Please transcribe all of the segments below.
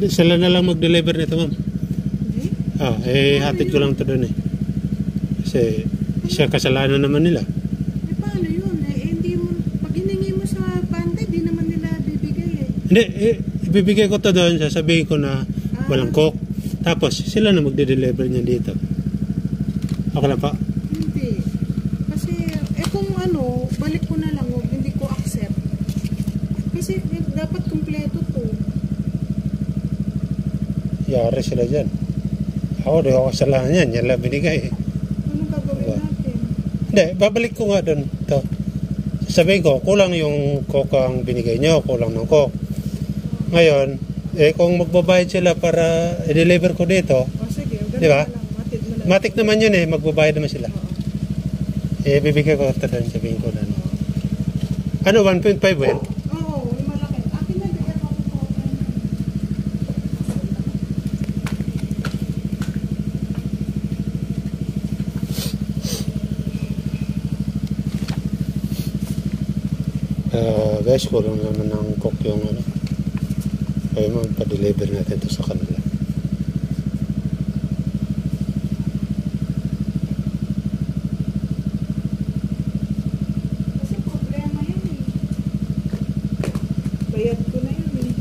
Sila na lang mag-deliver nito, ma'am. Hatid ko lang ito doon eh. Kasi siya kasalanan naman nila. Paano yun? Hindi mo, pag hiningi mo sa banda, di naman nila bibigay eh. Hindi, ibibigay ko ito doon. Sasabihin ko na walang coke. Tapos sila na magde-deliver niya dito. Okay lang pa? Hindi. Kasi, kung ano, balik ko na lang, hindi ko accept. Kasi dapat kumpleto to. Yari sila dyan. Ako, di ako kasalanan yan. Yan lang binigay. Anong gagawin natin? Hindi, babalik ko nga doon. Ito. Sasabihin ko, kulang yung coke ang binigay nyo. Kulang ng coke. Ngayon, kung magbabayad sila para i-deliver ko dito, sige, di ba? Matik naman yun eh. Magbabayad naman sila. Bibigay ko ito doon. Sabihin ko na. Ano, 1.5 well? Guys, kulang naman ng coke yung ano. Kaya pa-deliver natin ito sa kanila. Kasi problema yun eh. Bayad ko na yun eh.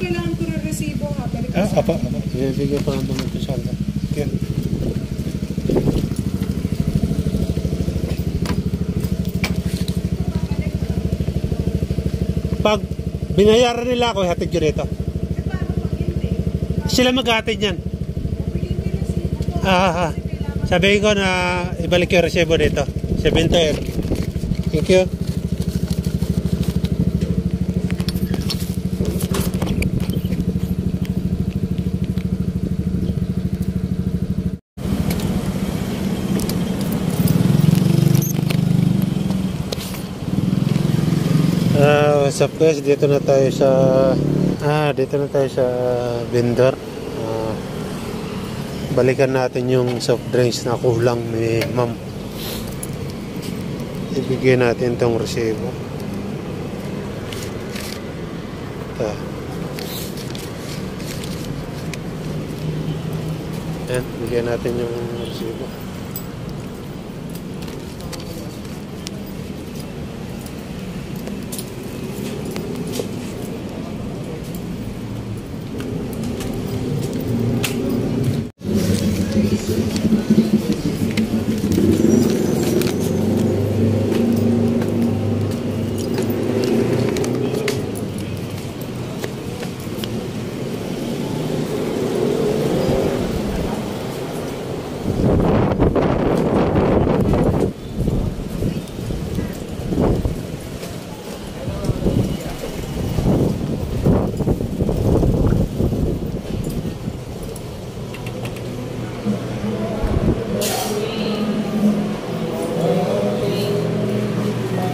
Kailangan ko rin resibo ha. Apa. Ibigay ko lang doon ito sa alda. Okay. Pag binayaran nila ako, hatid ko dito. Sila mag-hatid yan. Sabihin ko na ibalik yung resibo dito. 7 Thank you. What's up guys, dito na tayo sa vendor. Balikan natin yung soft drinks na kulang ni ma'am. Ibigay natin tong resibo. Yan, bigyan natin yung resibo.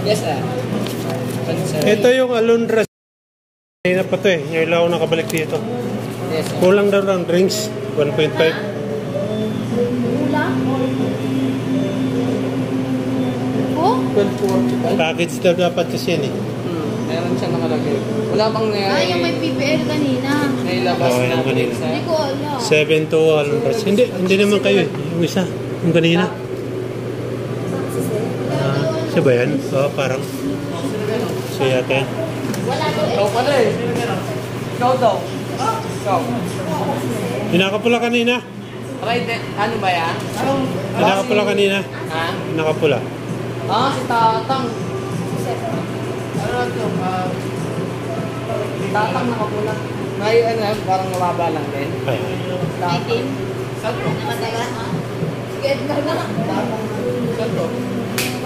Yes, sir. Ito yung Alondra. Ngayon na pa ito eh. Ngayon lang ako nakabalik dito. Yes, sir. Kulang daw ng drinks. 1.5. Kulang? Oh? 12.45. Package daw dapat kasi yan eh. Meron siya nakalagay. Wala bang Yung may PPL kanina. nailabas Oo, na yung kanina. sir? Hindi ko alam. 7 to Alondra. Hindi naman kayo eh. Yung isa. Yung kanina. Siya ba yan? Oo, parang. Siya yata yan. Ikaw pala eh. Ikaw daw. Ikaw. Pinakapula kanina. Right, ano ba yan? Pinakapula kanina. Ha? Pinakapula. Si Tatang. Ano na ito? Tatang nakapula. May ano, parang mababa lang din. Ay. Tatang. Saan to? Sige, Edgar na. Saan to?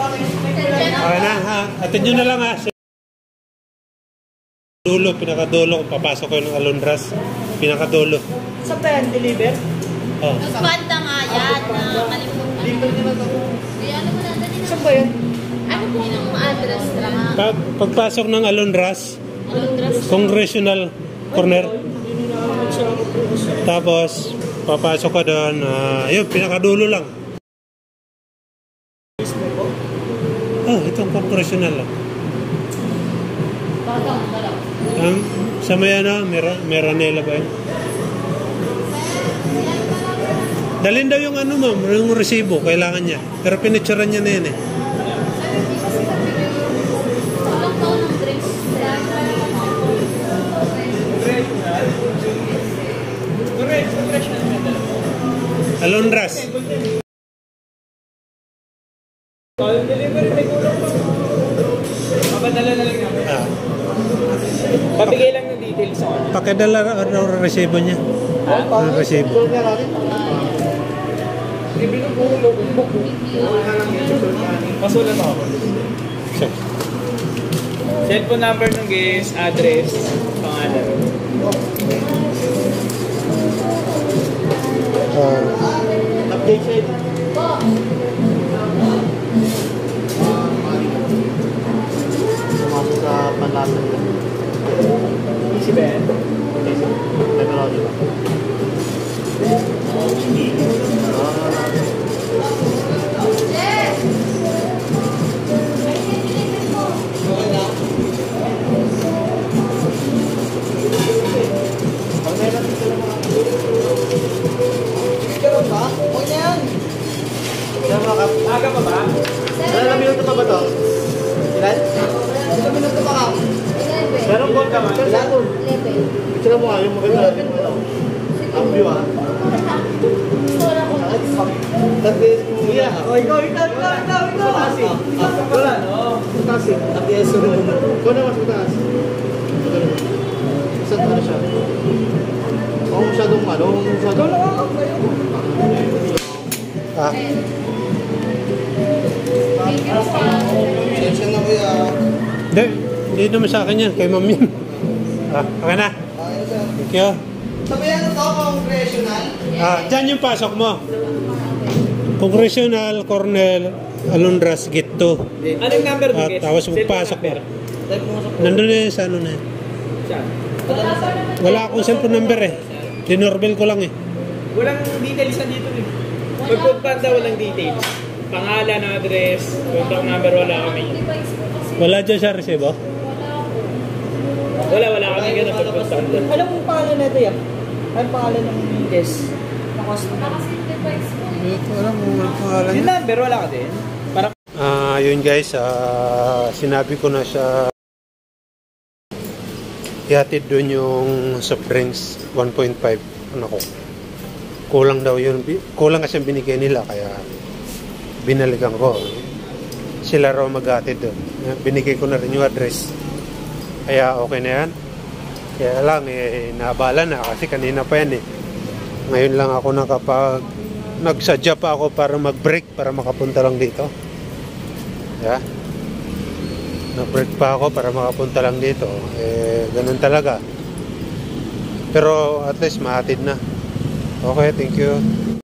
Okay na ha. Atid nyo na lang ha. Dulo, pinakadulo. Papasok ko ng Alondras. Pinakadulo. Sa tayo deliver? Oh. Nagpanta nga yan na kalimutan. Kaya ano mo na, dali na. Saan ba yan? Ano po yung address lang? Pagpasok ng Alondras, Congressional Corner. Tapos, papasok ka doon. Yun, pinakadulo lang. Oh, itong Congressional lang. Sa may ano, Meranela ba yun? Dalhin daw yung ano ma'am, yung resibo, kailangan niya. Pero pinitsuran niya na yun eh. Walang taon ng drinks. Alondras. Delivery, may kulang pa. Mapadala na lang namin. Pabigay lang ng details sa kanya. Pakidala ang resibo niya. Ang resibo. Pasulat ako. Cellphone number ng guest, address, pangalan. Update siya. Sumasok sa panlasan ko. Easy ba yan? Technology ba? Aga pa ba? Ilan minuto pa ba ito? Ilan? Ilan minuto pa ka? Meron gold ka man? Ilan? Picture mo nga yung maganda natin. Ang view ah. Yeah. Oh, ikaw. Patasi. Wala, no? Patasi. Tapiyeso mo. Ikaw na mas mataas. Saan ano siya? Huwag masyadong ano? Huwag masyadong... Sensya na kuya. Hindi naman sa akin yan, kay ma'am yun. Okay na. Thank you. Sabi ano to, congressional? Dyan yung pasok mo. Congressional Cornel Alondras Gate 2. Anong number mo, guys? Tapos magpasok mo. Nandun na yun sa ano na yun. Saan? Wala akong cellphone number eh. Dinorbel ko lang eh. Walang details na dito eh. Pagpagpanda, walang details. Pangalan, address, contact number, wala kami. Wala dyan sa resibo? Wala kami ganun pagpagpanda. Alam mo pangalan na ito yan? Ano pangalan ng desk? Wala mo pangalan. Yung number, wala ka din. Para Yun guys, sinabi ko na siya ihatid doon yung soft drinks 1.5. Ano ko? Kulang daw yun. Kulang kasi binigay nila kaya binalikan ko. Sila raw maghatid doon. Binigay ko na rin yung address. Kaya okay na yan. Kaya lang naabala na kasi kanina pa yan eh. Ngayon lang ako nagsadya pa ako para mag-break para makapunta lang dito. Yeah. Nag-break pa ako para makapunta lang dito. Ganun talaga. Pero at least mahatid na. Okay, thank you.